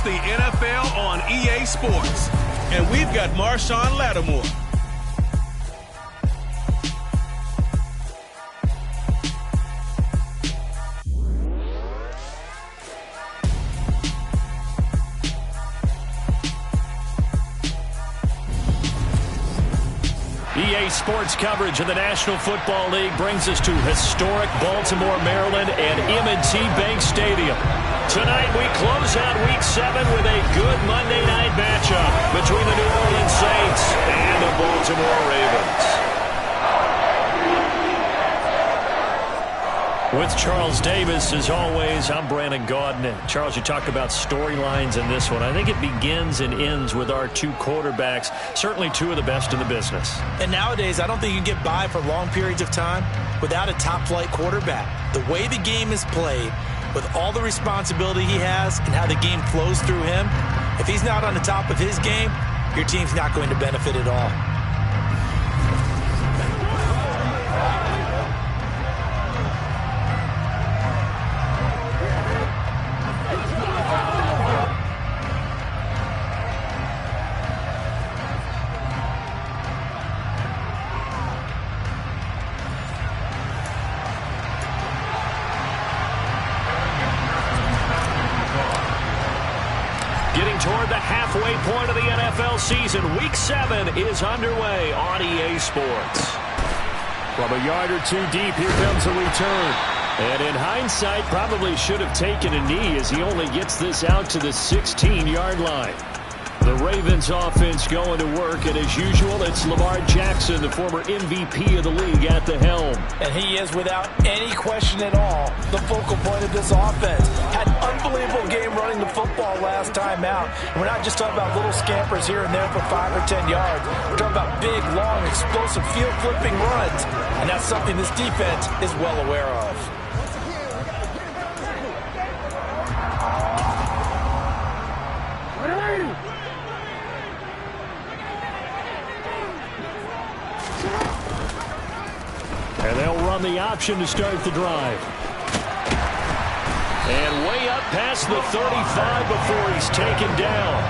the NFL on EA Sports. And we've got Marshawn Lattimore. EA Sports coverage of the National Football League brings us to historic Baltimore, Maryland and M&T Bank Stadium. Tonight we close out Week 7 with a good Monday night matchup between the New Orleans Saints and the Baltimore Ravens. With Charles Davis, as always, I'm Brandon Gaudin. Charles, you talk about storylines in this one. I think it begins and ends with our two quarterbacks, certainly two of the best in the business. And nowadays, I don't think you can get by for long periods of time without a top-flight quarterback. The way the game is played, with all the responsibility he has and how the game flows through him, if he's not on the top of his game, your team's not going to benefit at all. Toward the halfway point of the NFL season, Week 7 is underway on EA Sports. From a yard or two deep, here comes a return. And in hindsight, probably should have taken a knee as he only gets this out to the 16-yard line. The Ravens offense going to work, and as usual, it's Lamar Jackson, the former MVP of the league, at the helm. And he is, without any question at all, the focal point of this offense. Had an unbelievable game running the football last time out. And we're not just talking about little scampers here and there for 5 or 10 yards. We're talking about big, long, explosive, field-flipping runs. And that's something this defense is well aware of. And they'll run the option to start the drive. And way up past the 35 before he's taken down.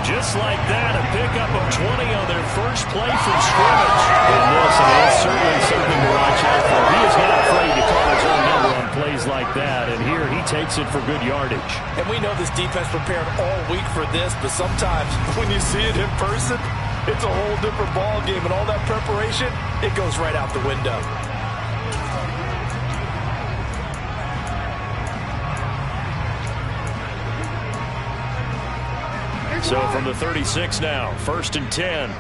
Just like that, a pickup of 20 on their first play from scrimmage. And this is certainly something to watch out for. He is not afraid to call his own number on plays like that. And here he takes it for good yardage. And we know this defense prepared all week for this, but sometimes when you see it in person, it's a whole different ball game. And all that preparation, it goes right out the window. So from the 36 now, 1st and 10.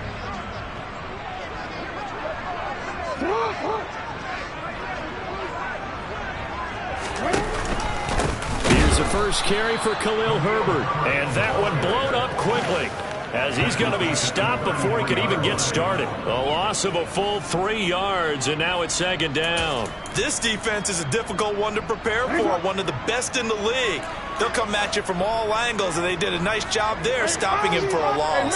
Here's the first carry for Khalil Herbert. And that one blown up quickly, as he's going to be stopped before he could even get started. A loss of a full 3 yards, and now it's 2nd down. This defense is a difficult one to prepare for, one of the best in the league. They'll come at you from all angles, and they did a nice job there stopping him for a loss.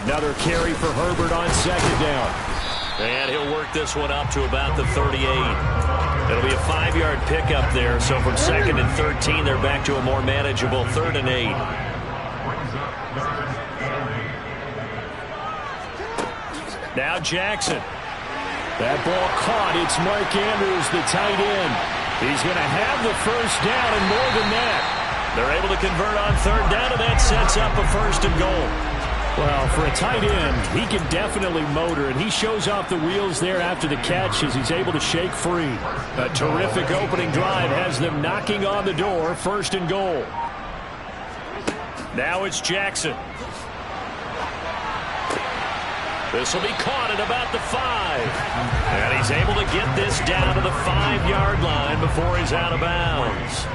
Another carry for Herbert on 2nd down. And he'll work this one up to about the 38. It'll be a 5-yard pickup there, so from 2nd and 13, they're back to a more manageable 3rd and 8. Now Jackson. That ball caught. It's Mark Andrews, the tight end. He's going to have the first down and more than that. They're able to convert on 3rd down, and that sets up a 1st and goal. Well, for a tight end, he can definitely motor, and he shows off the wheels there after the catch as he's able to shake free. A terrific opening drive has them knocking on the door, 1st and goal. Now it's Jackson. This will be caught at about the 5. And he's able to get this down to the 5-yard line before he's out of bounds.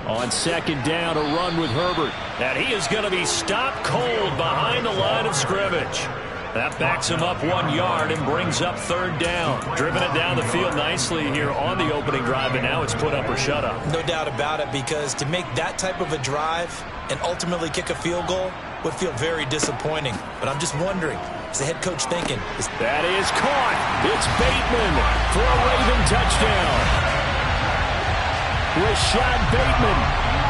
On 2nd down, a run with Herbert. And he is going to be stopped cold behind the line of scrimmage. That backs him up 1 yard and brings up 3rd down. Driven it down the field nicely here on the opening drive, and now it's put up or shut up. No doubt about it, because to make that type of a drive and ultimately kick a field goal would feel very disappointing. But I'm just wondering, is the head coach thinking? That is caught. It's Bateman for a Raven touchdown. Rashad Bateman,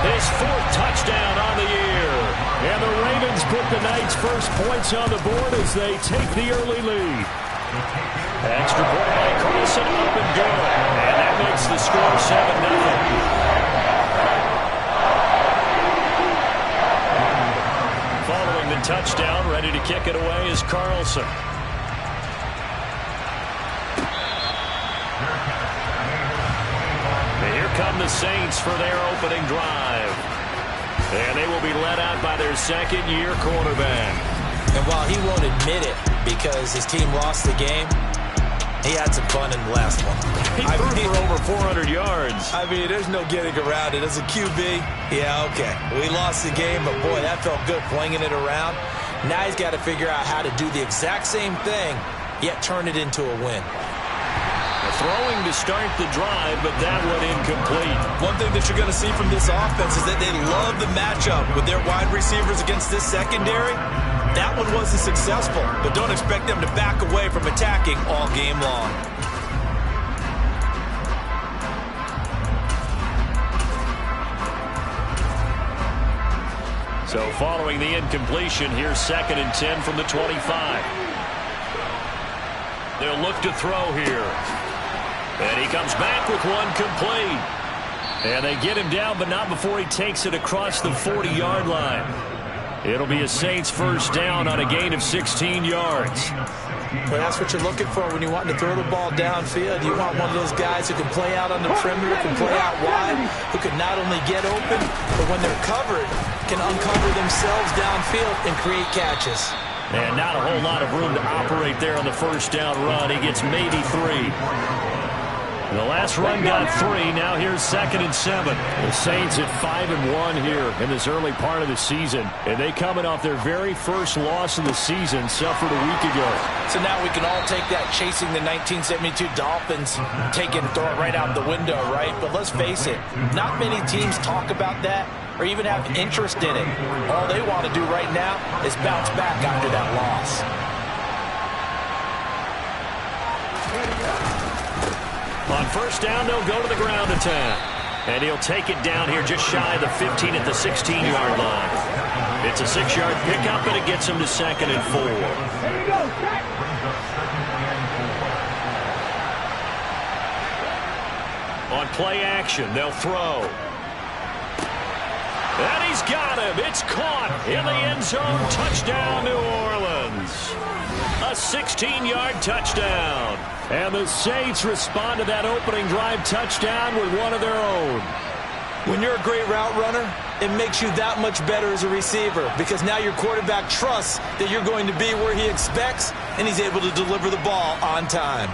his 4th touchdown on the year. And the Ravens put the Knights' first points on the board as they take the early lead. Extra point by Carlson, up and good. And that makes the score 7-0. Following the touchdown, ready to kick it away is Carlson. And here come the Saints for their opening drive. And they will be led out by their second-year quarterback. And while he won't admit it because his team lost the game, he had some fun in the last one. He threw for over 400 yards. I mean, there's no getting around it. As a QB, yeah, okay. We lost the game, but boy, that felt good flinging it around. Now he's got to figure out how to do the exact same thing, yet turn it into a win. Throwing to start the drive, but that one incomplete. One thing that you're going to see from this offense is that they love the matchup with their wide receivers against this secondary. That one wasn't successful, but don't expect them to back away from attacking all game long. So following the incompletion, here's 2nd and 10 from the 25. They'll look to throw here. And he comes back with one complete. And they get him down, but not before he takes it across the 40-yard line. It'll be a Saints first down on a gain of 16 yards. Well, that's what you're looking for when you want to throw the ball downfield. You want one of those guys who can play out on the perimeter, can play out wide, who can not only get open, but when they're covered, can uncover themselves downfield and create catches. And not a whole lot of room to operate there on the first down run. He gets maybe 3. The last run got 3. Now here's 2nd and 7. The Saints at 5-1 here in this early part of the season. And they coming off their very first loss of the season, suffered a week ago. So now we can all take that chasing the 1972 Dolphins, take it and throw it right out the window, right? But let's face it, not many teams talk about that or even have interest in it. All they want to do right now is bounce back after that loss. On first down, they'll go to the ground attack. And he'll take it down here just shy of the 15 at the 16-yard line. It's a 6-yard pickup, and it gets him to 2nd and 4. On play action, they'll throw. And he's got him. It's caught in the end zone. Touchdown, New Orleans. A 16-yard touchdown. And the Saints respond to that opening drive touchdown with one of their own. When you're a great route runner, it makes you that much better as a receiver because now your quarterback trusts that you're going to be where he expects, and he's able to deliver the ball on time.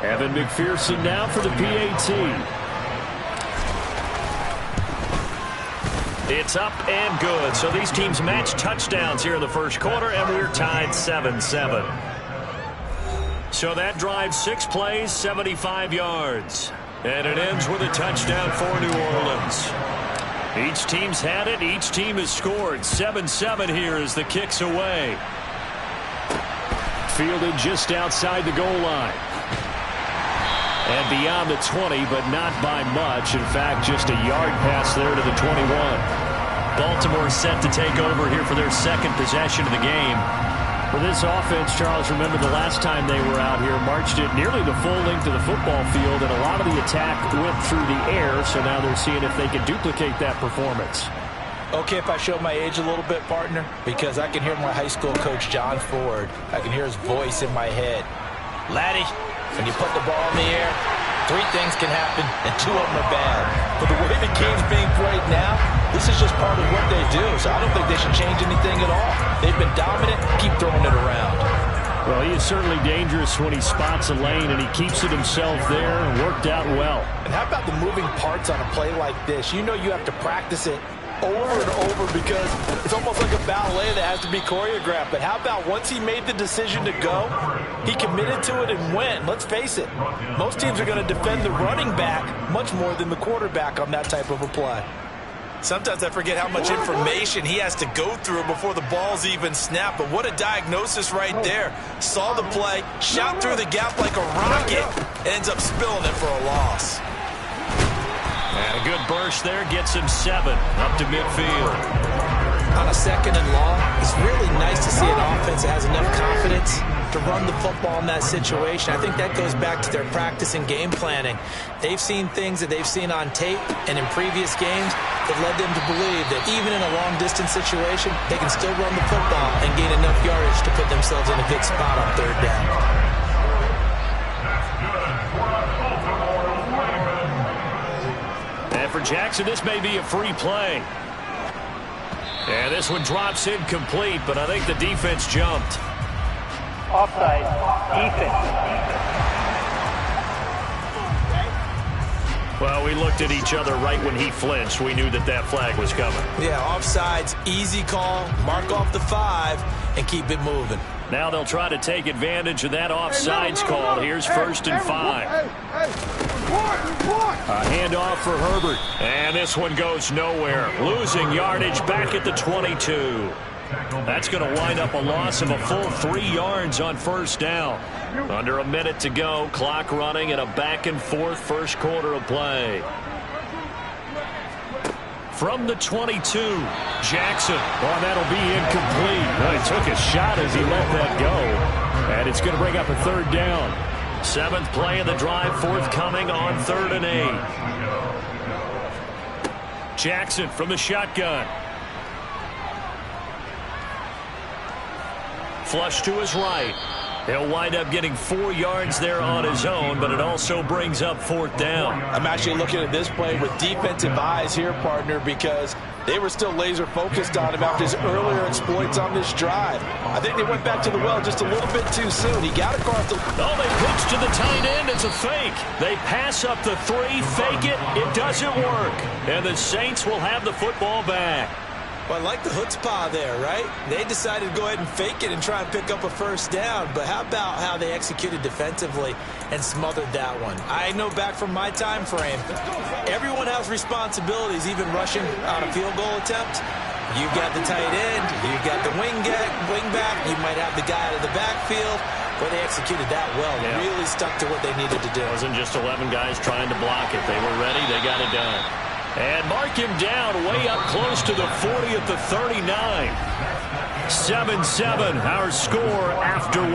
Evan McPherson now for the PAT. It's up and good. So these teams match touchdowns here in the first quarter, and we're tied 7-7. So that drive 6 plays, 75 yards. And it ends with a touchdown for New Orleans. Each team's had it. Each team has scored. 7-7 here as the kick's away. Fielded just outside the goal line. And beyond the 20, but not by much. In fact, just a yard pass there to the 21. Baltimore set to take over here for their second possession of the game. For this offense, Charles, remember the last time they were out here, marched it nearly the full length of the football field, and a lot of the attack went through the air, so now they're seeing if they can duplicate that performance. Okay, if I show my age a little bit, partner, because I can hear my high school coach, John Ford. I can hear his voice in my head. Laddie, when you put the ball in the air, 3 things can happen, and 2 of them are bad. But the way the game's being played now, this is just part of what they do, so I don't think they should change anything at all. They've been dominant. Keep throwing it around. Well, he is certainly dangerous when he spots a lane, and he keeps it himself there and worked out well. And how about the moving parts on a play like this? You know you have to practice it over and over because it's almost like a ballet that has to be choreographed. But how about once he made the decision to go, he committed to it and went. Let's face it, most teams are going to defend the running back much more than the quarterback on that type of a play. Sometimes I forget how much information he has to go through before the ball's even snapped. But what a diagnosis right there. Saw the play, shot through the gap like a rocket, ends up spilling it for a loss. And a good burst there gets him 7 up to midfield. On a 2nd and long, it's really nice to see an offense that has enough confidence to run the football in that situation. I think that goes back to their practice and game planning. They've seen things that they've seen on tape and in previous games that led them to believe that even in a long-distance situation, they can still run the football and gain enough yardage to put themselves in a good spot on 3rd down. And for Jackson, this may be a free play. And this one drops incomplete, but I think the defense jumped. Offside, defense. Well, we looked at each other right when he flinched. We knew that that flag was coming. Yeah, offsides, easy call, mark off the 5, and keep it moving. Now they'll try to take advantage of that offsides call. Here's 1st and 5. A handoff for Herbert. And this one goes nowhere. Losing yardage back at the 22. That's going to wind up a loss of a full 3 yards on 1st down. Under a minute to go. Clock running and a back-and-forth 1st quarter of play. From the 22, Jackson. Oh, that'll be incomplete. Well, he took a shot as he let that go. And it's going to bring up a 3rd down. 7th play of the drive forthcoming on 3rd and 8. Jackson from the shotgun. Flush to his right. He'll wind up getting 4 yards there on his own, but it also brings up 4th down. I'm actually looking at this play with defensive eyes here, partner, because they were still laser focused on him after his earlier exploits on this drive. I think they went back to the well just a little bit too soon. He got across the... Oh, they pitch to the tight end. It's a fake. They pass up the 3, fake it. It doesn't work. And the Saints will have the football back. Well, I like the chutzpah there, right? They decided to go ahead and fake it and try and pick up a 1st down. But how about how they executed defensively and smothered that one? I know back from my time frame, everyone has responsibilities, even rushing on a field goal attempt. You've got the tight end, you've got the wing back, you might have the guy out of the backfield. But they executed that well. Yeah. Really stuck to what they needed to do. It wasn't just 11 guys trying to block it. They were ready. They got it done. And mark him down way up close to the 40 at the 39. 7-7, our score after 1.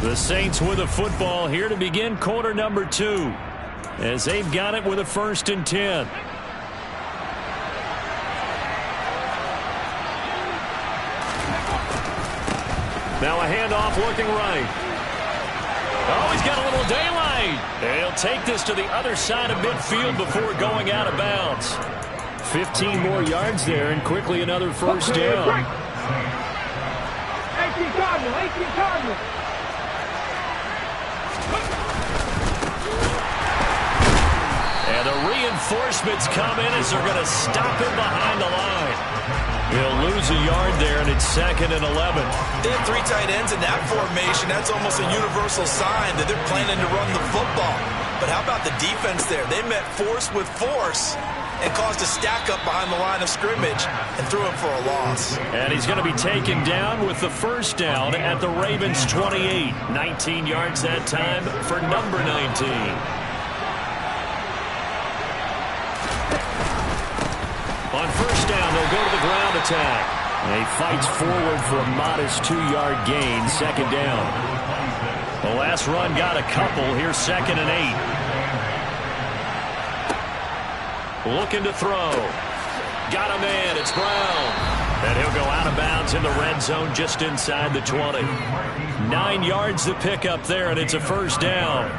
The Saints with a football here to begin quarter number 2. As they've got it with a 1st and 10. Now a handoff looking right. Oh, he's got a little daylight. And he'll take this to the other side of midfield before going out of bounds. 15 more yards there and quickly another 1st down. 18 Cardinal, 18 Cardinal. And the reinforcements come in as they're going to stop him behind the line. He'll lose a yard there, and it's 2nd and 11. They have 3 tight ends in that formation. That's almost a universal sign that they're planning to run the football. But how about the defense there? They met force with force and caused a stack up behind the line of scrimmage and threw him for a loss. And he's going to be taken down with the 1st down at the Ravens' 28. 19 yards that time for number 19. On 1st down, they'll go to the ground attack. And he fights forward for a modest 2-yard gain, 2nd down. The last run got a couple. Here's 2nd and 8. Looking to throw. Got a man. It's Brown. And he'll go out of bounds in the red zone just inside the 20. 9 yards to pick up there, and it's a 1st down.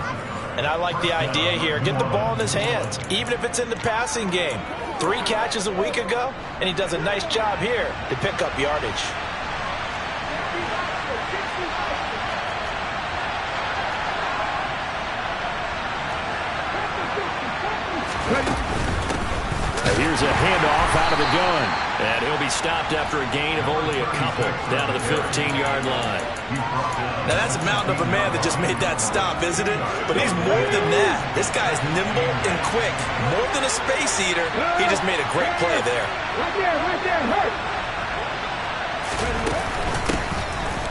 And I like the idea here. Get the ball in his hands, even if it's in the passing game. 3 catches a week ago, and he does a nice job here to pick up yardage. Here's a handoff out of the gun. And he'll be stopped after a gain of only a couple down to the 15-yard line. Now, that's a mountain of a man that just made that stop, isn't it? But he's more than that. This guy is nimble and quick. More than a space eater. He just made a great play there. Right there, hurt.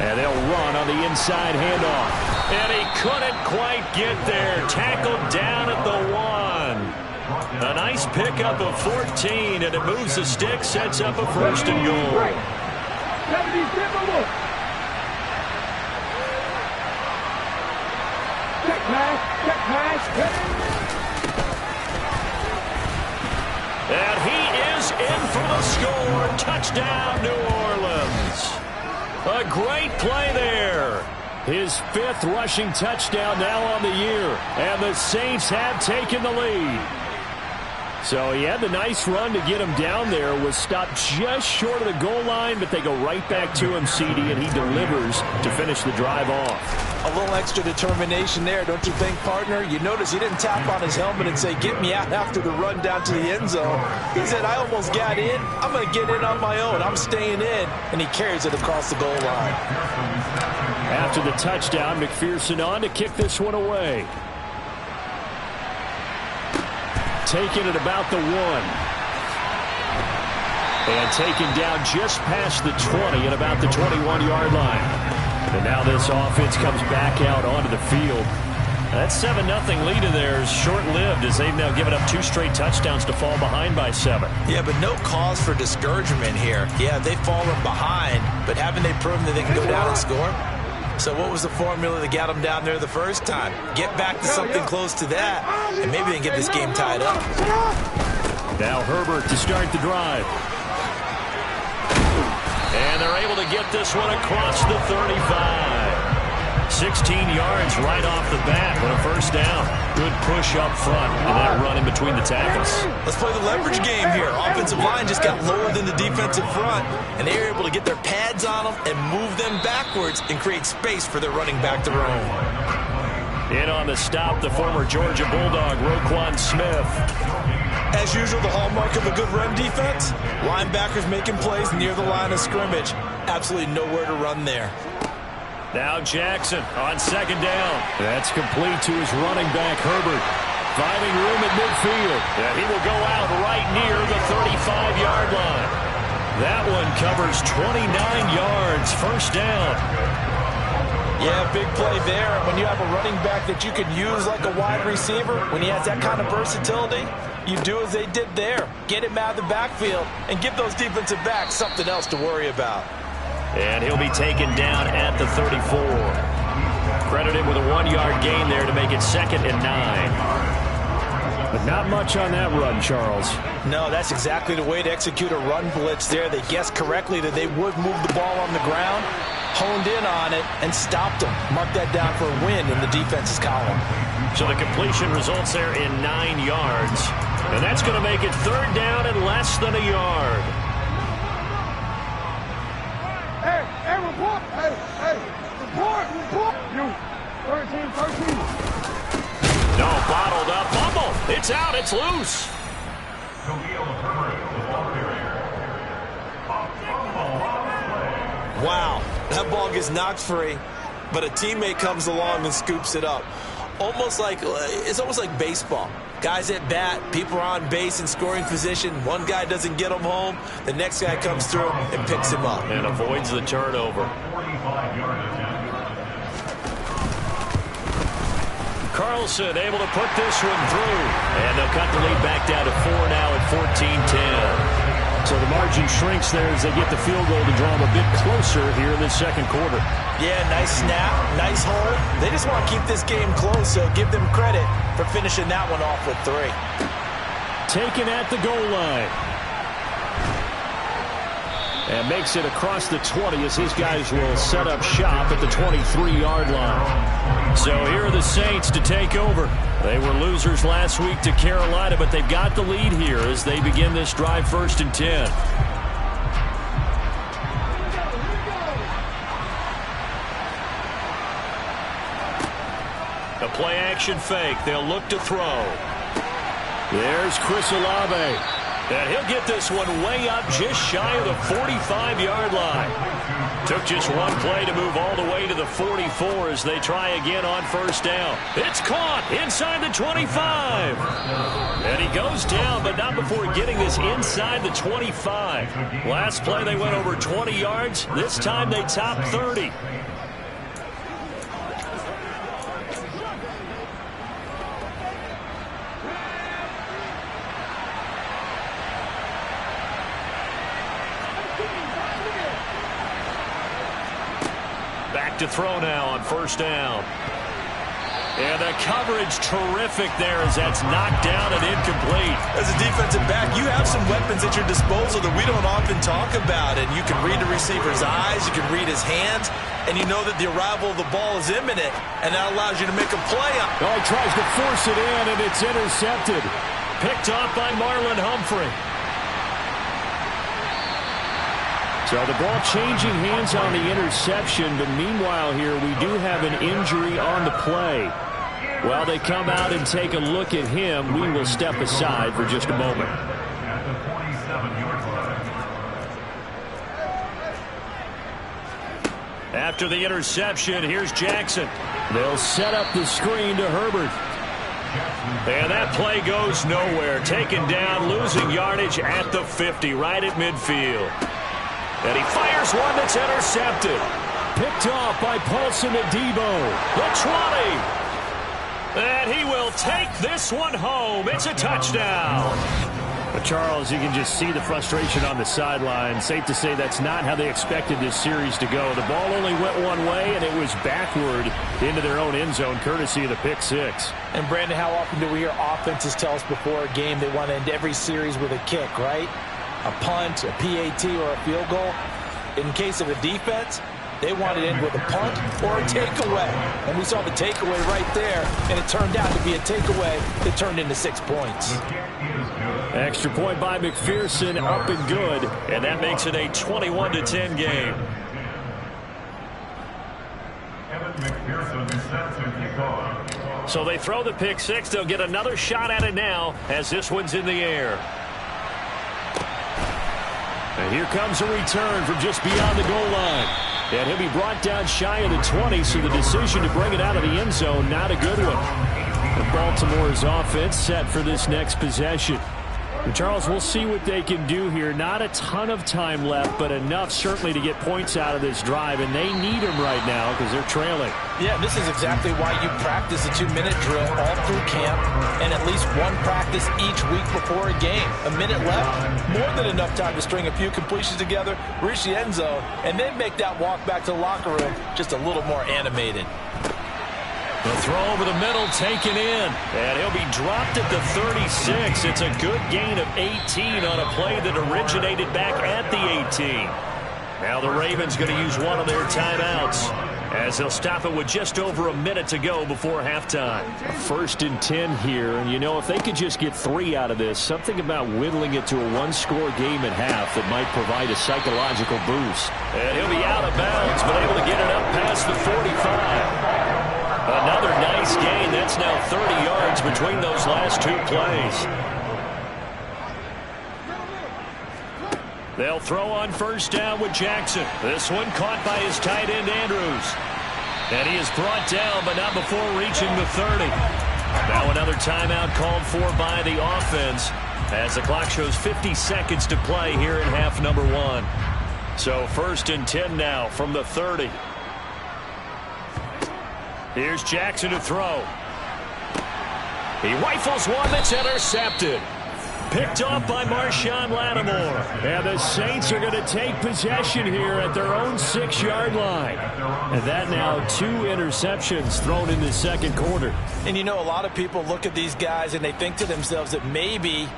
And they'll run on the inside handoff. And he couldn't quite get there. Tackled down at the 1. A nice pickup of 14, and it moves the stick, sets up a 1st and goal. Check pass. And he is in for the score. Touchdown, New Orleans. A great play there. His 5th rushing touchdown now on the year. And the Saints have taken the lead. So he had the nice run to get him down there, was stopped just short of the goal line, but they go right back to him, CD, and he delivers to finish the drive off. A little extra determination there, don't you think, partner? You notice he didn't tap on his helmet and say, get me out after the run down to the end zone. He said, I almost got in. I'm going to get in on my own. I'm staying in. And he carries it across the goal line. After the touchdown, McPherson on to kick this one away. Taken at about the 1. And taken down just past the 20 at about the 21-yard line. And now this offense comes back out onto the field. That 7-0 lead of theirs short-lived as they've now given up 2 straight touchdowns to fall behind by 7. Yeah, but no cause for discouragement here. Yeah, they've fallen behind, but haven't they proven that they can go down and score? So what was the formula that got them down there the first time? Get back to something close to that, and maybe they can get this game tied up. Now Herbert to start the drive. And they're able to get this one across the 35. 16 yards right off the bat with a 1st down. Good push up front and that run in between the tackles. Let's play the leverage game here. Offensive line just got lower than the defensive front, and they were able to get their pads on them and move them backwards and create space for their running back to roam. In on the stop, the former Georgia Bulldog, Roquan Smith. As usual, the hallmark of a good run defense, linebackers making plays near the line of scrimmage. Absolutely nowhere to run there. Now Jackson on 2nd down. That's complete to his running back, Herbert. Finding room at midfield. Yeah, he will go out right near the 35-yard line. That one covers 29 yards, 1st down. Yeah, big play there. When you have a running back that you can use like a wide receiver, when he has that kind of versatility, you do as they did there. Get him out of the backfield and give those defensive backs something else to worry about. And he'll be taken down at the 34. Credit him with a 1-yard gain there to make it 2nd and 9. But not much on that run, Charles. No, that's exactly the way to execute a run blitz there. They guessed correctly that they would move the ball on the ground, honed in on it, and stopped them. Mark that down for a win in the defense's column. So the completion results there in 9 yards. And that's going to make it 3rd down and less than a yard. Hey, report. Hey, report. You, 13. No, bottled up. Fumble. It's out. It's loose. Wow, that ball gets knocked free, but a teammate comes along and scoops it up. It's almost like baseball. Guys at bat, people are on base in scoring position. One guy doesn't get him home. The next guy comes through and picks him up. And avoids the turnover. Carlson able to put this one through. And they'll cut the lead back down to 4 now at 14-10. So the margin shrinks there as they get the field goal to draw them a bit closer here in this 2nd quarter. Yeah, nice snap, nice hold. They just want to keep this game close, so give them credit for finishing that one off with 3. Taken at the goal line. And makes it across the 20 as his guys will set up shop at the 23-yard line. So here are the Saints to take over. They were losers last week to Carolina, but they've got the lead here as they begin this drive 1st and 10. A play-action fake. They'll look to throw. There's Chris Olave. And he'll get this one way up just shy of the 45-yard line. Took just one play to move all the way to the 44 as they try again on first down. It's caught inside the 25. And he goes down, but not before getting this inside the 25. Last play they went over 20 yards. This time they top 30. Back to throw now on first down. And the coverage terrific there as that's knocked down and incomplete. As a defensive back, you have some weapons at your disposal that we don't often talk about. And you can read the receiver's eyes, you can read his hands, and you know that the arrival of the ball is imminent, and that allows you to make a play. Oh, he tries to force it in, and it's intercepted. Picked off by Marlon Humphrey. So the ball changing hands on the interception, but meanwhile here we do have an injury on the play. While they come out and take a look at him, we will step aside for just a moment. After the interception, here's Jackson. They'll set up the screen to Herbert. And that play goes nowhere. Taken down, losing yardage at the 50, right at midfield. And he fires one that's intercepted. Picked off by Paulson Adebo. The 20. And he will take this one home. It's a touchdown. But Charles, you can just see the frustration on the sideline. Safe to say that's not how they expected this series to go. The ball only went one way, and it was backward into their own end zone, courtesy of the pick six. And, Brandon, how often do we hear offenses tell us before a game they want to end every series with a kick, right? A punt, a PAT, or a field goal. In case of a defense, they want to end with a punt or a takeaway. And we saw the takeaway right there, and it turned out to be a takeaway that turned into 6 points. Extra point by McPherson, up and good. And that makes it a 21-10 game. So they throw the pick six. They'll get another shot at it now as this one's in the air. And here comes a return from just beyond the goal line. And he'll be brought down shy of the 20, so the decision to bring it out of the end zone, not a good one. And Baltimore's offense set for this next possession. And Charles, we'll see what they can do here. Not a ton of time left, but enough certainly to get points out of this drive. And they need them right now because they're trailing. Yeah, this is exactly why you practice a 2-minute drill all through camp and at least one practice each week before a game. A minute left, more than enough time to string a few completions together, reach the end zone, and then make that walk back to the locker room just a little more animated. The throw over the middle taken in, and he'll be dropped at the 36. It's a good gain of 18 on a play that originated back at the 18. Now the Ravens going to use one of their timeouts as they'll stop it with just over a minute to go before halftime. 1st and 10 here, and you know, if they could just get 3 out of this, something about whittling it to a one-score game at half that might provide a psychological boost. And he'll be out of bounds, but able to get it up past the 45. Another nice gain. That's now 30 yards between those last 2 plays. They'll throw on first down with Jackson. This one caught by his tight end, Andrews. And he is brought down, but not before reaching the 30. Now another timeout called for by the offense as the clock shows 50 seconds to play here in half number 1. So 1st and 10 now from the 30. Here's Jackson to throw. He rifles one that's intercepted. Picked off by Marshawn Lattimore. And the Saints are going to take possession here at their own 6-yard line. And that now 2 interceptions thrown in the second quarter. And you know, a lot of people look at these guys and they think to themselves that maybe,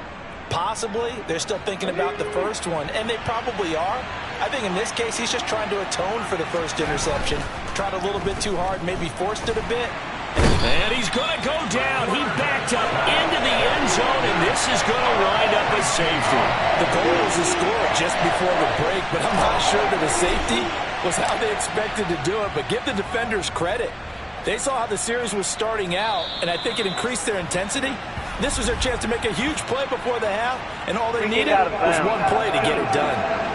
possibly, they're still thinking about the first one. And they probably are. I think in this case, he's just trying to atone for the first interception. Tried a little bit too hard, maybe forced it a bit. And he's going to go down. He backed up into the end zone, and this is going to wind up a safety. The goal was to score just before the break, but I'm not sure that a safety was how they expected to do it. But give the defenders credit. They saw how the series was starting out, and I think it increased their intensity. This was their chance to make a huge play before the half, and all they needed was one play to get it done.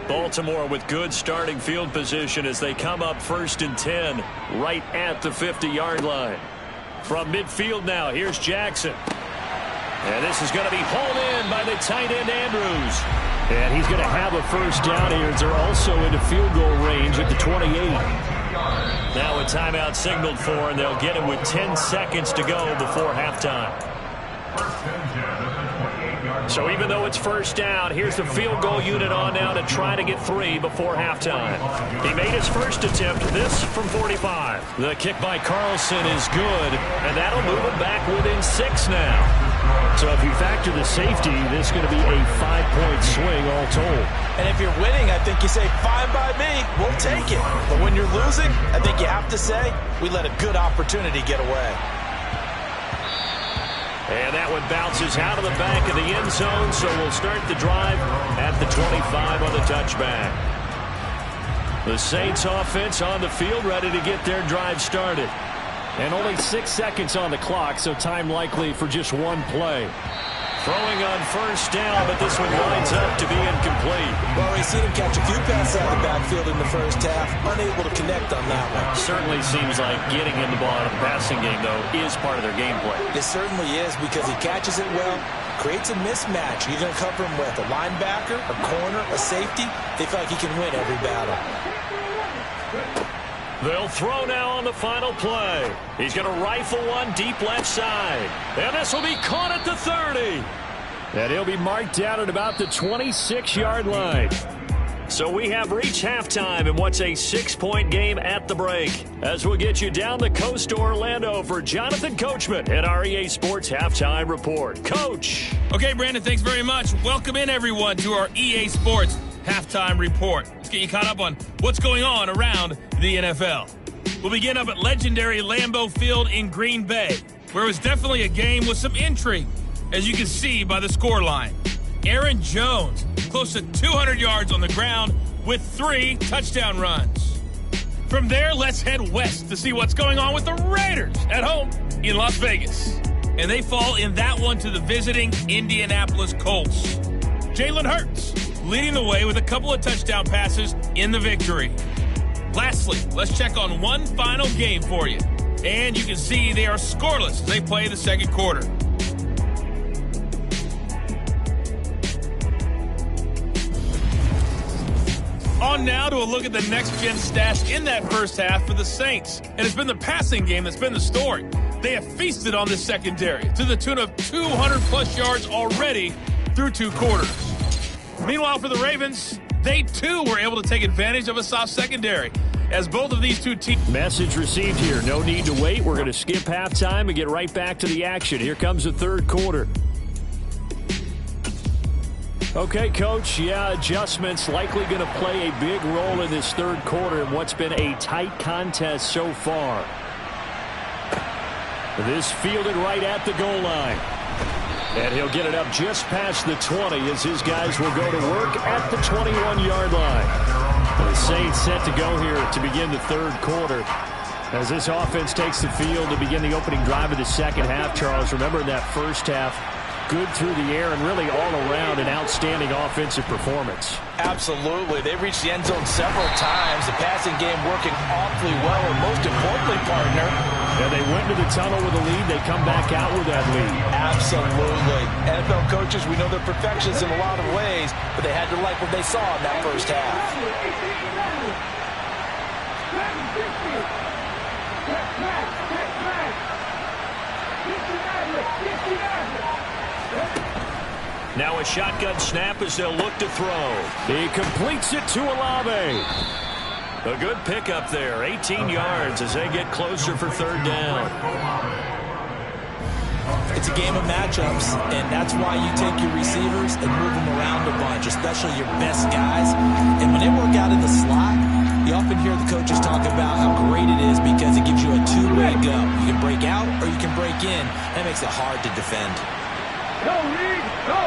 Baltimore with good starting field position as they come up 1st and 10 right at the 50-yard line. From midfield now, here's Jackson. And this is going to be hauled in by the tight end Andrews. And he's going to have a first down here as they're also into field goal range at the 28. Now a timeout signaled for, and they'll get it with 10 seconds to go before halftime. So even though it's first down, here's the field goal unit on now to try to get 3 before halftime. He made his first attempt, this from 45. The kick by Carlson is good, and that'll move him back within 6 now. So if you factor the safety, this is going to be a 5-point swing all told. And if you're winning, I think you say, fine by me, we'll take it. But when you're losing, I think you have to say, we let a good opportunity get away. And that one bounces out of the back of the end zone, so we'll start the drive at the 25 on the touchback. The Saints offense on the field ready to get their drive started. And only 6 seconds on the clock, so time likely for just one play. Throwing on first down, but this one lines up to be incomplete. Well, we've seen him catch a few passes out of the backfield in the first half, unable to connect on that one. Certainly seems like getting him the ball out of the passing game, though, is part of their game plan. It certainly is because he catches it well, creates a mismatch. You're going to cover him with a linebacker, a corner, a safety. They feel like he can win every battle. They'll throw now on the final play. He's going to rifle one deep left side. And this will be caught at the 30. And he'll be marked down at about the 26-yard line. So we have reached halftime in what's a 6-point game at the break. As we'll get you down the coast to Orlando for Jonathan Coachman at our EA Sports Halftime Report. Coach. Okay, Brandon, thanks very much. Welcome in, everyone, to our EA Sports Halftime Report. Let's get you caught up on what's going on around the NFL. We'll begin up at legendary Lambeau Field in Green Bay, where it was definitely a game with some intrigue, as you can see by the scoreline. Aaron Jones, close to 200 yards on the ground with 3 touchdown runs. From there, let's head west to see what's going on with the Raiders at home in Las Vegas. And they fall in that one to the visiting Indianapolis Colts. Jalen Hurts leading the way with a couple of touchdown passes in the victory. Lastly, let's check on one final game for you. And you can see they are scoreless as they play the second quarter. On now to a look at the next-gen stash in that first half for the Saints. And it's been the passing game that's been the story. They have feasted on this secondary to the tune of 200-plus yards already through 2 quarters. Meanwhile, for the Ravens, they too were able to take advantage of a soft secondary, as both of these two teams. Message received here. No need to wait. We're going to skip halftime and get right back to the action. Here comes the third quarter. Okay, Coach. Yeah, adjustments likely going to play a big role in this third quarter in what's been a tight contest so far. This fielded right at the goal line. And he'll get it up just past the 20 as his guys will go to work at the 21-yard line. The Saints set to go here to begin the third quarter as this offense takes the field to begin the opening drive of the second half. Charles, remember in that first half, good through the air and really all around an outstanding offensive performance. Absolutely. They reached the end zone several times. The passing game working awfully well, and most importantly, partner, and they went to the tunnel with a lead. They come back out with that lead. Absolutely. NFL coaches, we know they're perfectionists in a lot of ways, but they had to like what they saw in that first half. Now a shotgun snap as they'll look to throw. He completes it to Olave. A good pickup there, 18 yards as they get closer for third down. It's a game of matchups, and that's why you take your receivers and move them around a bunch, especially your best guys. And when they work out in the slot, you often hear the coaches talk about how great it is because it gives you a two-way go. You can break out or you can break in. That makes it hard to defend. Go, Reed, go!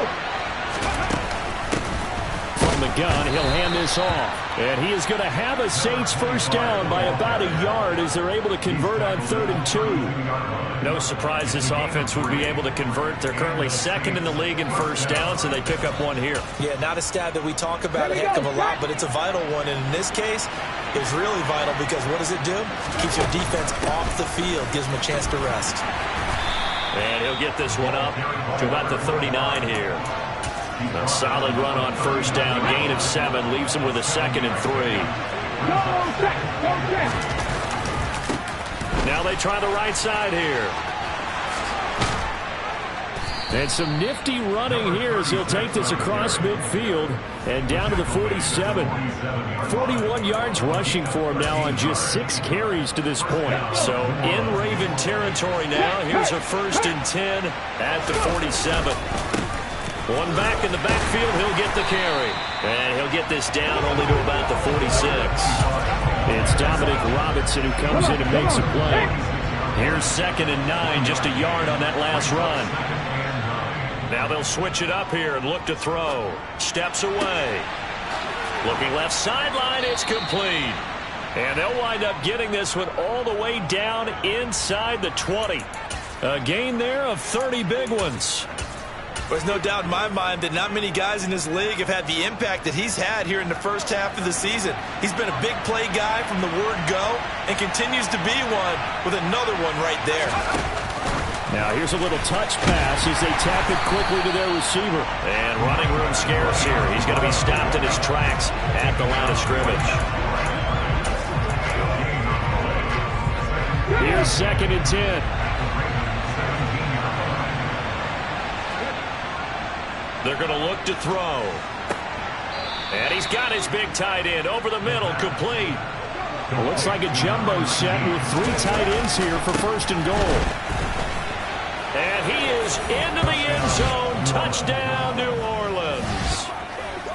From from the gun. He'll hand this off. And he is going to have a Saints first down by about a yard as they're able to convert on 3rd and 2. No surprise this offense would be able to convert. They're currently second in the league in first down, so they pick up one here. Yeah, not a stat that we talk about a heck of a lot, but it's a vital one. And in this case, it's really vital because what does it do? Keeps your defense off the field, gives them a chance to rest. And he'll get this one up to about the 39 here. A solid run on first down, gain of 7, leaves him with a 2nd and 3. Now they try the right side here. And some nifty running here as he'll take this across midfield and down to the 47. 41 yards rushing for him now on just 6 carries to this point. So in Raven territory now. Here's a 1st and 10 at the 47. One back in the backfield, he'll get the carry. And he'll get this down only to about the 46. It's Dominic Robinson who comes in and makes a play. Here's 2nd and 9, just a yard on that last run. Now they'll switch it up here and look to throw. Steps away. Looking left sideline, it's complete. And they'll wind up getting this one all the way down inside the 20. A gain there of 30 big ones. There's no doubt in my mind that not many guys in this league have had the impact that he's had here in the first half of the season. He's been a big play guy from the word go and continues to be one with another one right there. Now here's a little touch pass as they tap it quickly to their receiver. And running room scarce here. He's going to be stopped in his tracks at the line of scrimmage. Here's 2nd and 10. They're going to look to throw. And he's got his big tight end over the middle, complete. Well, looks like a jumbo set with 3 tight ends here for 1st and goal. And he is into the end zone. Touchdown, New Orleans.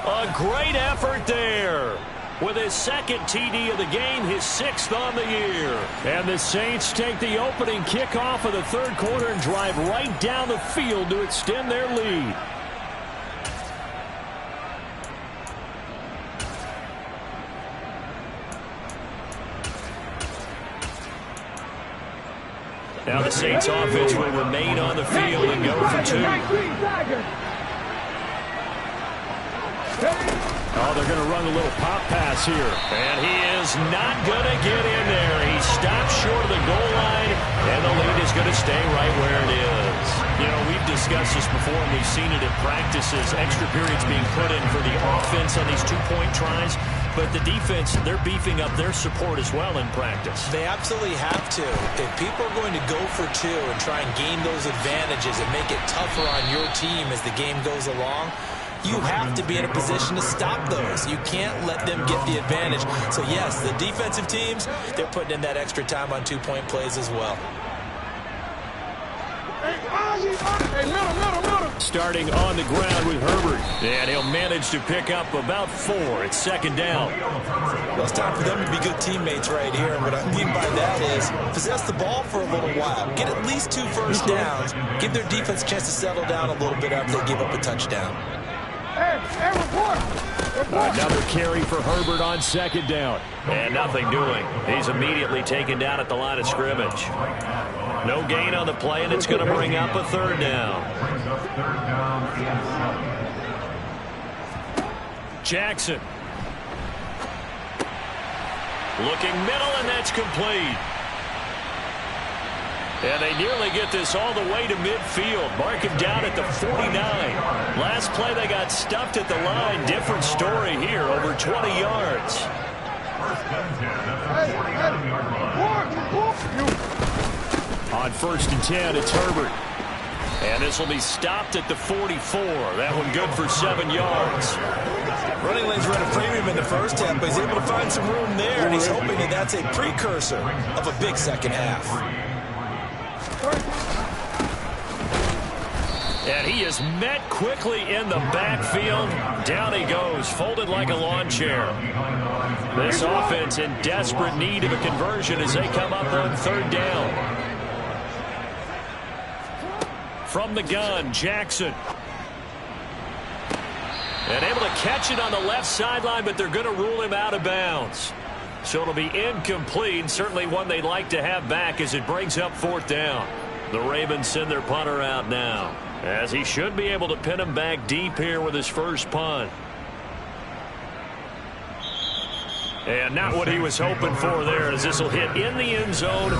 A great effort there. With his 2nd TD of the game, his 6th on the year. And the Saints take the opening kickoff of the 3rd quarter and drive right down the field to extend their lead. Now the Saints offense will remain on the field and go for 2. Oh, they're going to run a little pop pass here. And he is not going to get in there. He stops short of the goal line, and the lead is going to stay right where it is. You know, we've discussed this before, and we've seen it at practices. Extra periods being put in for the offense on these 2-point tries. But the defense, they're beefing up their support as well in practice. They absolutely have to. If people are going to go for 2 and try and gain those advantages and make it tougher on your team as the game goes along, you have to be in a position to stop those. You can't let them get the advantage. So, yes, the defensive teams, they're putting in that extra time on 2-point plays as well. Starting on the ground with Herbert. And he'll manage to pick up about 4. It's 2nd down. Well, it's time for them to be good teammates right here. And what I mean by that is possess the ball for a little while. Get at least 2 first downs. Give their defense a chance to settle down a little bit after they give up a touchdown. Another carry for Herbert on 2nd down. And nothing doing. He's immediately taken down at the line of scrimmage. No gain on the play, and it's going to bring up a 3rd down. Jackson. Looking middle, and that's complete. And they nearly get this all the way to midfield. Mark him down at the 49. Last play, they got stuffed at the line. Different story here, over 20 yards. On 1st and 10, it's Herbert. And this will be stopped at the 44. That one good for 7 yards. Running lanes were at a premium in the first half, but he's able to find some room there, and he's hoping that that's a precursor of a big second half. And he is met quickly in the backfield. Down he goes, folded like a lawn chair. This offense in desperate need of a conversion as they come up on 3rd down. From the gun, Jackson. And able to catch it on the left sideline, but they're going to rule him out of bounds. So it'll be incomplete, certainly one they'd like to have back as it brings up 4th down. The Ravens send their punter out now, as he should be able to pin him back deep here with his first punt. And not what he was hoping for there, as this will hit in the end zone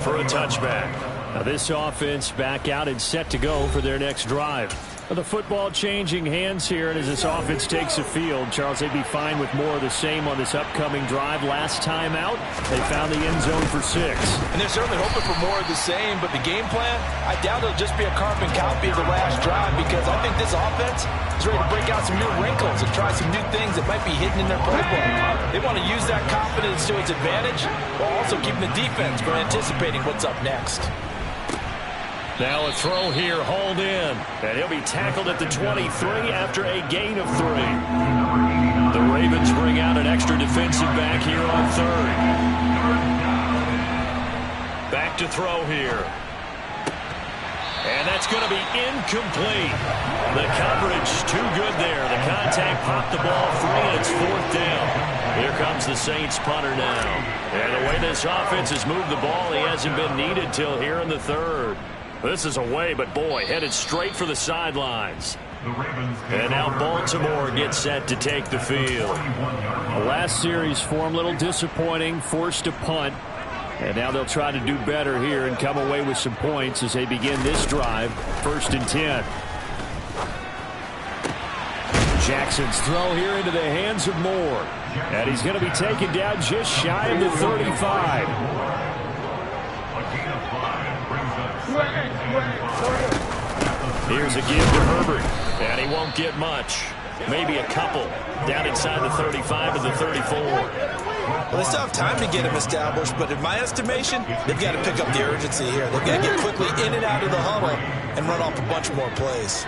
for a touchback. Now this offense back out and set to go for their next drive. The football changing hands here, and as this offense takes the field, Charles, they'd be fine with more of the same on this upcoming drive. Last time out, they found the end zone for 6. And they're certainly hoping for more of the same, but the game plan, I doubt it'll just be a carbon copy of the last drive, because I think this offense is ready to break out some new wrinkles and try some new things that might be hidden in their playbook. They want to use that confidence to its advantage, while also keeping the defense from anticipating what's up next. Now a throw here, hauled in. And he'll be tackled at the 23 after a gain of 3. The Ravens bring out an extra defensive back here on 3rd. Back to throw here. And that's going to be incomplete. The coverage too good there. The contact popped the ball free, and it's 4th down. Here comes the Saints punter now. And the way this offense has moved the ball, he hasn't been needed till here in the 3rd. This is away, but boy, headed straight for the sidelines. And now Baltimore gets set to take the field. The last series for him, a little disappointing, forced to punt. And now they'll try to do better here and come away with some points as they begin this drive. 1st and 10. Jackson's throw here into the hands of Moore. And he's going to be taken down just shy of the 35. Here's a give to Herbert, and he won't get much. Maybe a couple down inside the 35 to the 34. Well, they still have time to get him established, but in my estimation, they've got to pick up the urgency here. They've got to get quickly in and out of the huddle and run off a bunch more plays.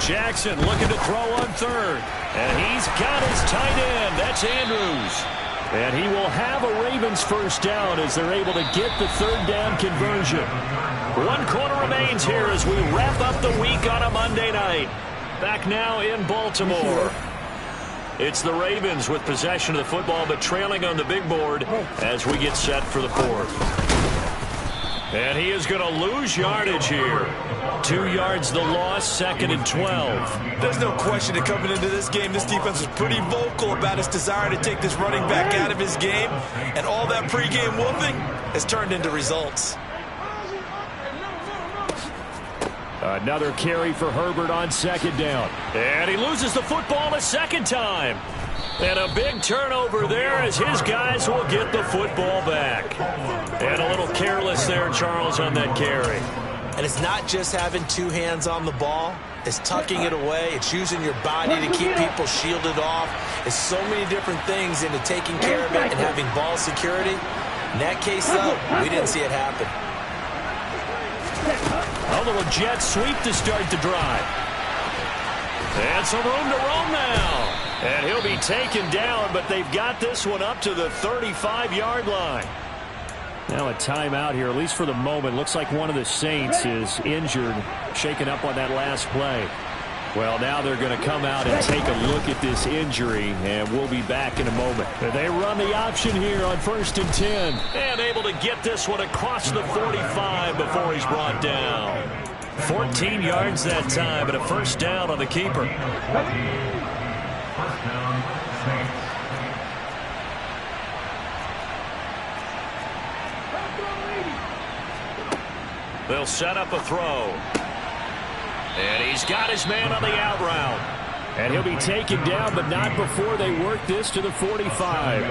Jackson looking to throw on 3rd, and he's got his tight end. That's Andrews. And he will have a Ravens first down as they're able to get the 3rd down conversion. 1 quarter remains here as we wrap up the week on a Monday night. Back now in Baltimore. It's the Ravens with possession of the football, but trailing on the big board as we get set for the 4th. And he is going to lose yardage here. 2 yards the loss, 2nd and 12. There's no question that coming into this game, this defense was pretty vocal about its desire to take this running back out of his game. And all that pregame whooping has turned into results. Another carry for Herbert on 2nd down. And he loses the football a 2nd time. And a big turnover there as his guys will get the football back. And a little careless there, Charles, on that carry. And it's not just having 2 hands on the ball. It's tucking it away. It's using your body to keep people shielded off. It's so many different things into taking care of it and having ball security. In that case, though, we didn't see it happen. A little jet sweep to start the drive. And some room to roam now. And he'll be taken down, but they've got this one up to the 35-yard line. Now a timeout here, at least for the moment. Looks like one of the Saints is injured, shaken up on that last play. Well, now they're going to come out and take a look at this injury, and we'll be back in a moment. They run the option here on 1st and 10. And able to get this one across the 45 before he's brought down. 14 yards that time, but a first down on the keeper. They'll set up a throw. And he's got his man on the out route. And he'll be taken down, but not before they work this to the 45.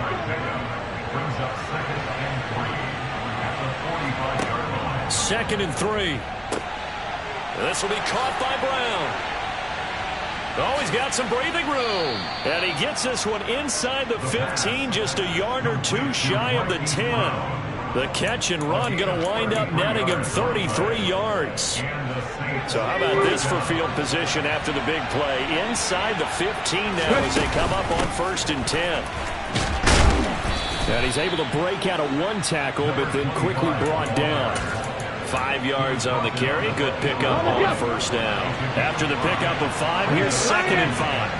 Second and 3. This will be caught by Brown. Oh, he's got some breathing room. And he gets this one inside the 15, just a yard or 2 shy of the 10. The catch and run going to wind up netting him 33 yards. So how about this for field position after the big play? Inside the 15 now as they come up on 1st and 10. And he's able to break out of 1 tackle, but then quickly brought down. 5 yards on the carry. Good pickup on first down. After the pickup of 5, here's 2nd and 5.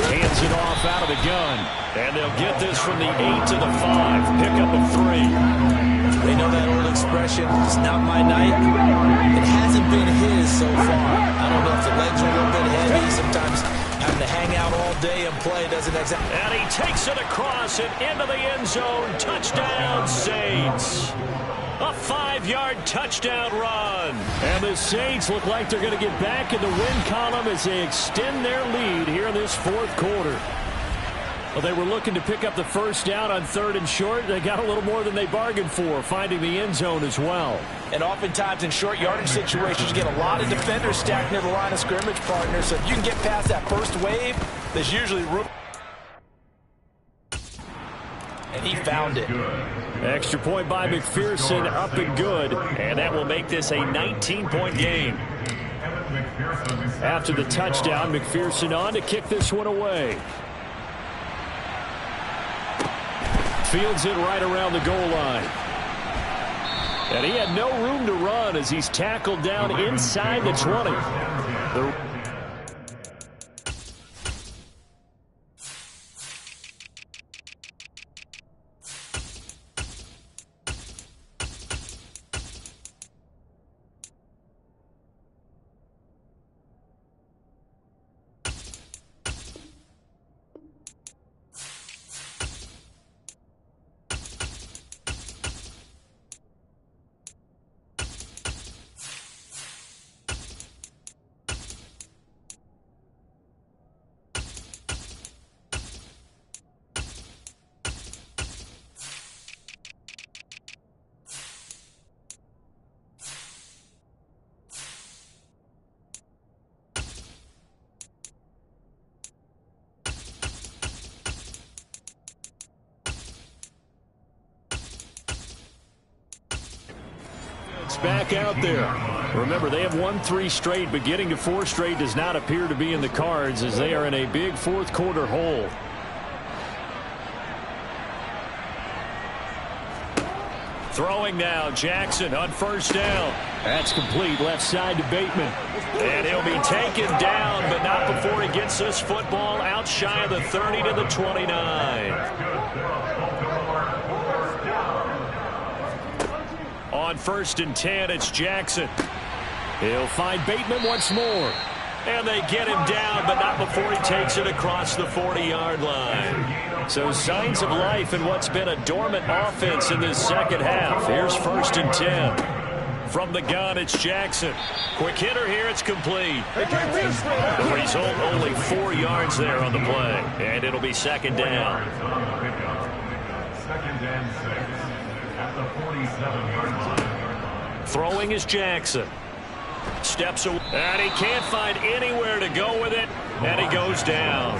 Hands it off out of the gun. And they'll get this from the 8 to the 5. Pickup of 3. They know that old expression, it's not my night. It hasn't been his so far. I don't know if the legs are a little bit heavy. Sometimes having to hang out all day and play doesn't exactly. And he takes it across and into the end zone. Touchdown, Saints. A 5-yard touchdown run. And the Saints look like they're going to get back in the win column as they extend their lead here in this 4th quarter. Well, they were looking to pick up the first down on 3rd and short. They got a little more than they bargained for, finding the end zone as well. And oftentimes in short yardage situations, you get a lot of defenders stacked near the line of scrimmage, partner. So if you can get past that first wave, there's usually room. And he found it. Extra point by McPherson, up and good. And that will make this a 19-point game. After the touchdown, McPherson on to kick this one away. Fields it right around the goal line. And he had no room to run as he's tackled down inside the 20. Back out there. Remember, they have won 3 straight, but getting to 4 straight does not appear to be in the cards as they are in a big 4th quarter hole. Throwing now, Jackson on first down. That's complete, left side to Bateman. And he'll be taken down, but not before he gets this football out shy of the 30 to the 29. On 1st and 10, it's Jackson. He'll find Bateman once more. And they get him down, but not before he takes it across the 40-yard line. So signs of life in what's been a dormant offense in this second half. Here's 1st and 10. From the gun, it's Jackson. Quick hitter here, it's complete. The result, only 4 yards there on the play. And it'll be 2nd down. 2nd and 6 at the 47-yard line. Throwing is Jackson. Steps away, and he can't find anywhere to go with it, and he goes down.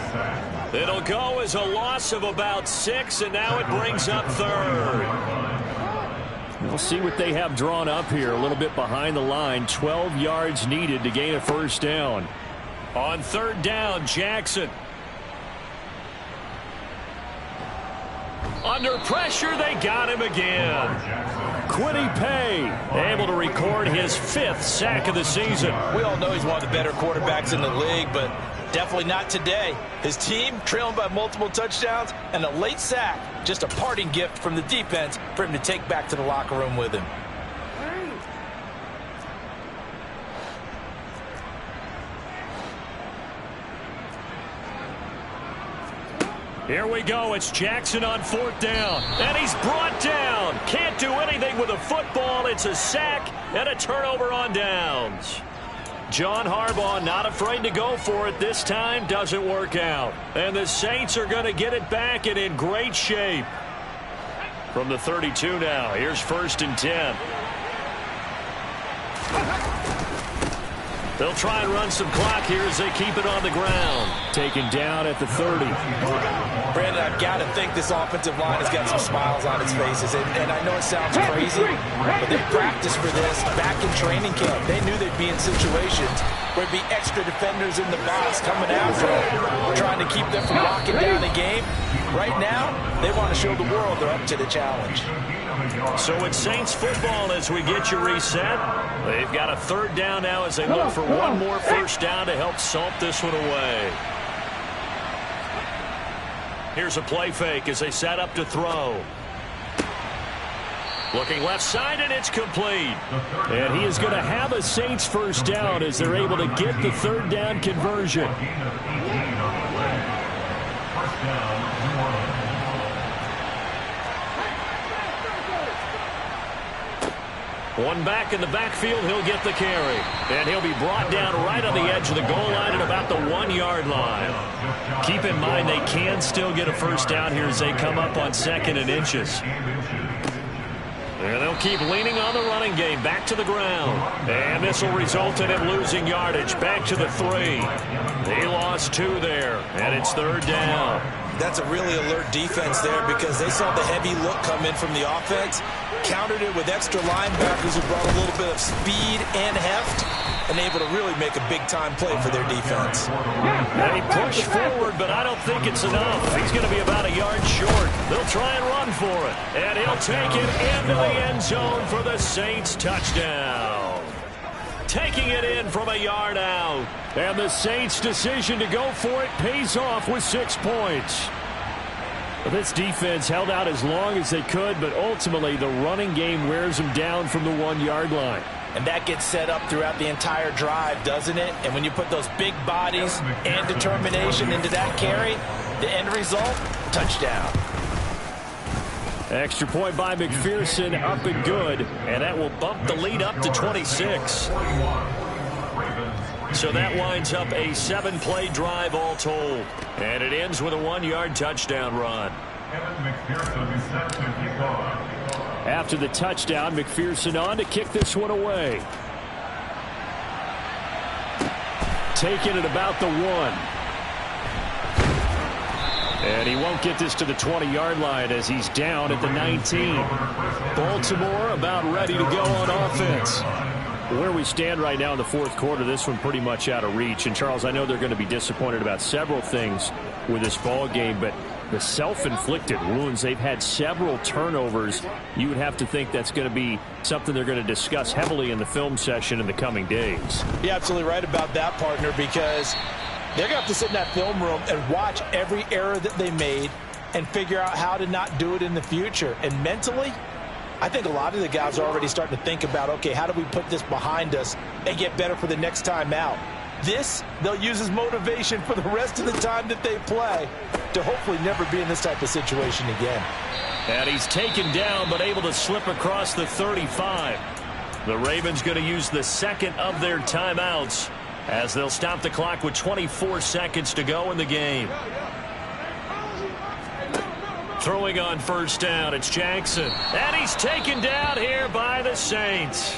It'll go as a loss of about 6, and now it brings up 3rd. We'll see what they have drawn up here, a little bit behind the line. 12 yards needed to gain a first down. On 3rd down, Jackson. Under pressure, they got him again. Quiddy Pay able to record his 5th sack of the season. We all know he's one of the better quarterbacks in the league, but definitely not today. His team trailing by multiple touchdowns and a late sack. Just a parting gift from the defense for him to take back to the locker room with him. Here we go. It's Jackson on 4th down. And he's brought down. Can't do anything with a football. It's a sack and a turnover on downs. John Harbaugh not afraid to go for it this time. Doesn't work out. And the Saints are going to get it back and in great shape. From the 32 now. Here's 1st and 10. They'll try and run some clock here as they keep it on the ground. Taken down at the 30. Brandon, I've got to think this offensive line has got some smiles on its faces. And I know it sounds crazy, but they practiced for this back in training camp. They knew they'd be in situations where there'd be extra defenders in the box coming after them, trying to keep them from locking down the game. Right now, they want to show the world they're up to the challenge. So it's Saints football as we get you reset. They've got a third down now as they look for one more first down to help salt this one away. Here's a play fake as they set up to throw. Looking left side, and it's complete. And he is going to have a Saints first down as they're able to get the third down conversion. One back in the backfield, he'll get the carry. And he'll be brought down right on the edge of the goal line at about the 1-yard line. Keep in mind they can still get a first down here as they come up on 2nd and inches. And they'll keep leaning on the running game back to the ground. And this will result in him losing yardage back to the 3. He lost 2 there, and it's third down. That's a really alert defense there because they saw the heavy look come in from the offense, countered it with extra linebackers who brought a little bit of speed and heft, and able to really make a big-time play for their defense. And he pushed forward, but I don't think it's enough. He's going to be about a yard short. They'll try and run for it. And he'll take it into the end zone for the Saints touchdown. Taking it in from a yard out. And the Saints' decision to go for it pays off with 6 points. This defense held out as long as they could, but ultimately the running game wears them down from the 1-yard line. And that gets set up throughout the entire drive, doesn't it? And when you put those big bodies and determination into that carry, the end result, touchdown. Extra point by McPherson, up and good. And that will bump the lead up to 26. So that winds up a 7-play drive all told. And it ends with a 1-yard touchdown run. After the touchdown, McPherson on to kick this one away. Taking it about the 1. And he won't get this to the 20-yard line as he's down at the 19. Baltimore about ready to go on offense. Where we stand right now in the fourth quarter, this one pretty much out of reach. And, Charles, I know they're going to be disappointed about several things with this ball game, but the self-inflicted wounds, they've had several turnovers. You would have to think that's going to be something they're going to discuss heavily in the film session in the coming days. You're absolutely right about that, partner, because they're going to have to sit in that film room and watch every error that they made and figure out how to not do it in the future. And mentally, I think a lot of the guys are already starting to think about, okay, how do we put this behind us and get better for the next time out? This, they'll use as motivation for the rest of the time that they play to hopefully never be in this type of situation again. And he's taken down but able to slip across the 35. The Ravens going to use the second of their timeouts as they'll stop the clock with 24 seconds to go in the game. Throwing on first down, it's Jackson. And he's taken down here by the Saints.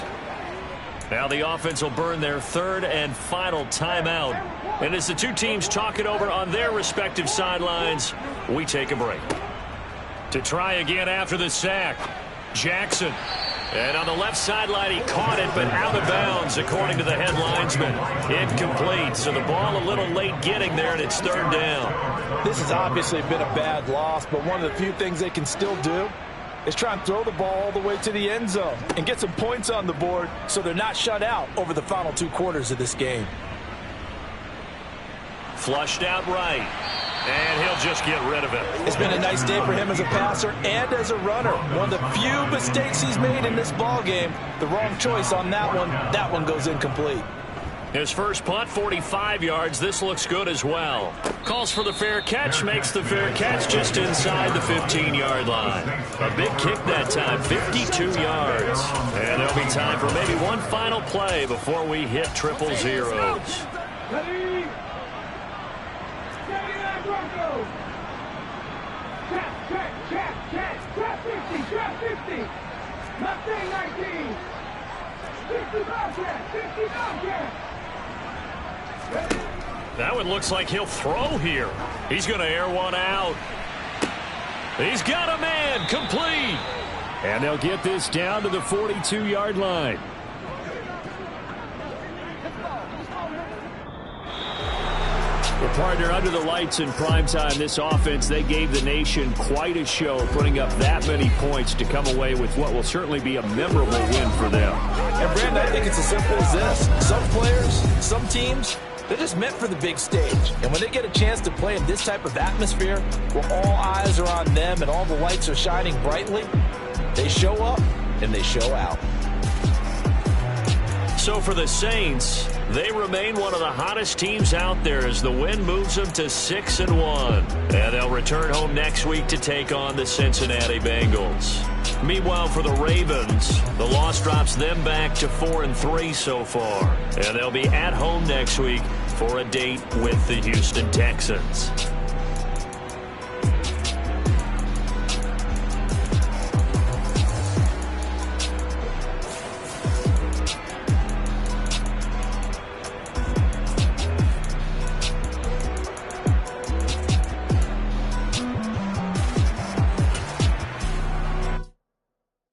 Now the offense will burn their third and final timeout. And as the two teams talk it over on their respective sidelines, we take a break. To try again after the sack, Jackson. And on the left sideline, he caught it, but out of bounds, according to the head linesman. Incomplete, so the ball a little late getting there, and it's third down. This has obviously been a bad loss, but one of the few things they can still do is try and throw the ball all the way to the end zone and get some points on the board so they're not shut out over the final 2 quarters of this game. Flushed out right. And he'll just get rid of it. It's been a nice day for him as a passer and as a runner. One of the few mistakes he's made in this ball game. The wrong choice on that one. That one goes incomplete. His first punt, 45 yards. This looks good as well. Calls for the fair catch, makes the fair catch just inside the 15-yard line. A big kick that time, 52 yards. And there'll be time for maybe one final play before we hit triple zeros. That one looks like he'll throw here. He's going to air one out. He's got a man, complete. And they'll get this down to the 42-yard line. Well, Partner, under the lights in primetime, this offense, they gave the nation quite a show, putting up that many points to come away with what will certainly be a memorable win for them. And, Brandon, I think it's as simple as this. Some players, some teams, they're just meant for the big stage. And when they get a chance to play in this type of atmosphere, where all eyes are on them and all the lights are shining brightly, they show up and they show out. So for the Saints, they remain one of the hottest teams out there as the win moves them to 6-1. And they'll return home next week to take on the Cincinnati Bengals. Meanwhile, for the Ravens, the loss drops them back to 4-3 so far. And they'll be at home next week for a date with the Houston Texans.